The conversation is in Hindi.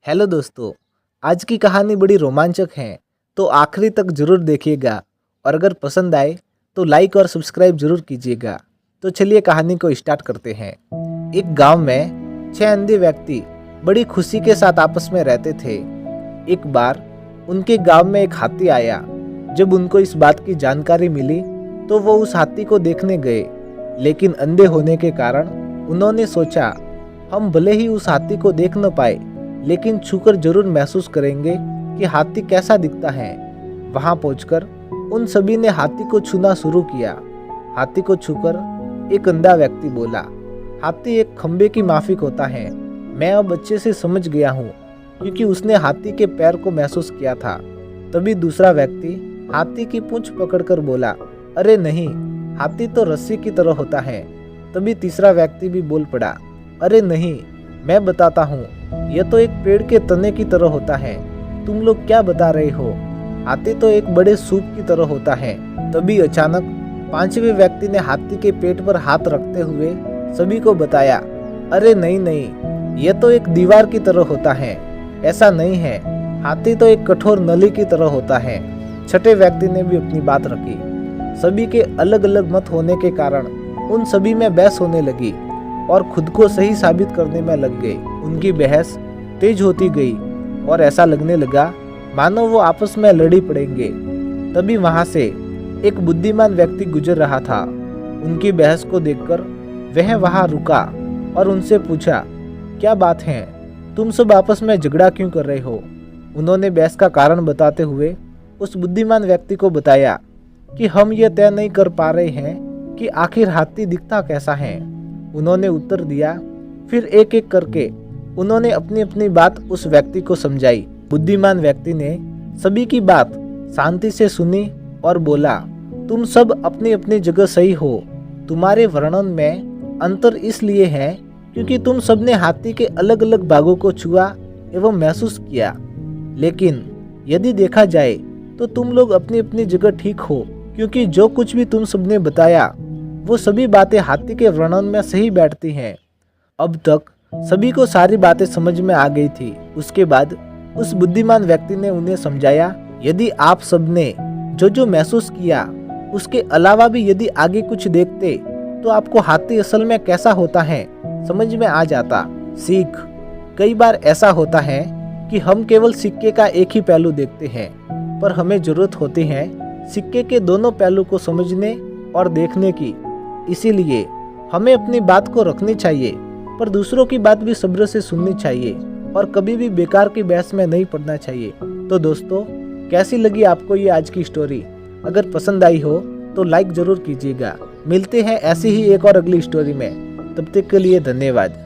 हेलो दोस्तों, आज की कहानी बड़ी रोमांचक है, तो आखिरी तक ज़रूर देखिएगा और अगर पसंद आए तो लाइक और सब्सक्राइब ज़रूर कीजिएगा। तो चलिए कहानी को स्टार्ट करते हैं। एक गांव में 6 अंधे व्यक्ति बड़ी खुशी के साथ आपस में रहते थे। एक बार उनके गांव में एक हाथी आया। जब उनको इस बात की जानकारी मिली तो वो उस हाथी को देखने गए, लेकिन अंधे होने के कारण उन्होंने सोचा हम भले ही उस हाथी को देख न पाए लेकिन छूकर जरूर महसूस करेंगे कि हाथी कैसा दिखता है। वहां पहुंचकर उन सभी ने हाथी को छूना शुरू किया। हाथी को छूकर एक अंधा व्यक्ति बोला, हाथी एक खंबे की माफिक होता है। मैं अब अच्छे से समझ गया हूँ, क्योंकि उसने हाथी के पैर को महसूस किया था। तभी दूसरा व्यक्ति हाथी की पूंछ पकड़कर बोला, अरे नहीं, हाथी तो रस्सी की तरह होता है। तभी तीसरा व्यक्ति भी बोल पड़ा, अरे नहीं, मैं बताता हूँ, यह तो एक पेड़ के तने की तरह होता है। तुम लोग क्या बता रहे हो? हाथी तो एक बड़े सूप की तरह होता है। तभी अचानक पांचवें व्यक्ति ने हाथी के पेट पर हाथ रखते हुए सभी को बताया, अरे नहीं नहीं, यह तो एक दीवार की तरह होता है। ऐसा नहीं है, हाथी तो एक कठोर नली की तरह होता है। छठे व्यक्ति ने भी अपनी बात रखी। सभी के अलग अलग मत होने के कारण उन सभी में बहस होने लगी और खुद को सही साबित करने में लग गए। उनकी बहस तेज होती गई और ऐसा लगने लगा मानो वो आपस में लड़ी पड़ेंगे। तभी वहां से एक बुद्धिमान व्यक्ति गुजर रहा था। उनकी बहस को देखकर वह वहां रुका और उनसे पूछा, क्या बात है, तुम सब आपस में झगड़ा क्यों कर रहे हो? उन्होंने बहस का कारण बताते हुए उस बुद्धिमान व्यक्ति को बताया कि हम ये तय नहीं कर पा रहे हैं कि आखिर हाथी दिखता कैसा है। उन्होंने उत्तर दिया। फिर एक एक करके उन्होंने अपनी अपनी बात उस व्यक्ति को समझाई। बुद्धिमान व्यक्ति ने सभी की बात शांति से सुनी और बोला, तुम सब अपनी अपनी जगह सही हो। तुम्हारे वर्णन में अंतर इसलिए है क्योंकि तुम सबने हाथी के अलग अलग भागों को छुआ एवं महसूस किया, लेकिन यदि देखा जाए तो तुम लोग अपनी अपनी जगह ठीक हो, क्योंकि जो कुछ भी तुम सबने बताया वो सभी बातें हाथी के वर्णन में सही बैठती हैं। अब तक सभी को सारी बातें समझ में आ गई थी। उसके बाद उस बुद्धिमान व्यक्ति ने उन्हें समझाया, यदि आप सबने जो जो महसूस किया उसके अलावा भी यदि आगे कुछ देखते तो आपको हाथी असल में कैसा होता है समझ में आ जाता। सीख, कई बार ऐसा होता है कि हम केवल सिक्के का एक ही पहलू देखते हैं, पर हमें जरूरत होती है सिक्के के दोनों पहलू को समझने और देखने की। इसीलिए हमें अपनी बात को रखनी चाहिए, पर दूसरों की बात भी सब्र से सुननी चाहिए और कभी भी बेकार की बहस में नहीं पड़ना चाहिए। तो दोस्तों, कैसी लगी आपको ये आज की स्टोरी? अगर पसंद आई हो तो लाइक जरूर कीजिएगा। मिलते हैं ऐसी ही एक और अगली स्टोरी में। तब तक के लिए धन्यवाद।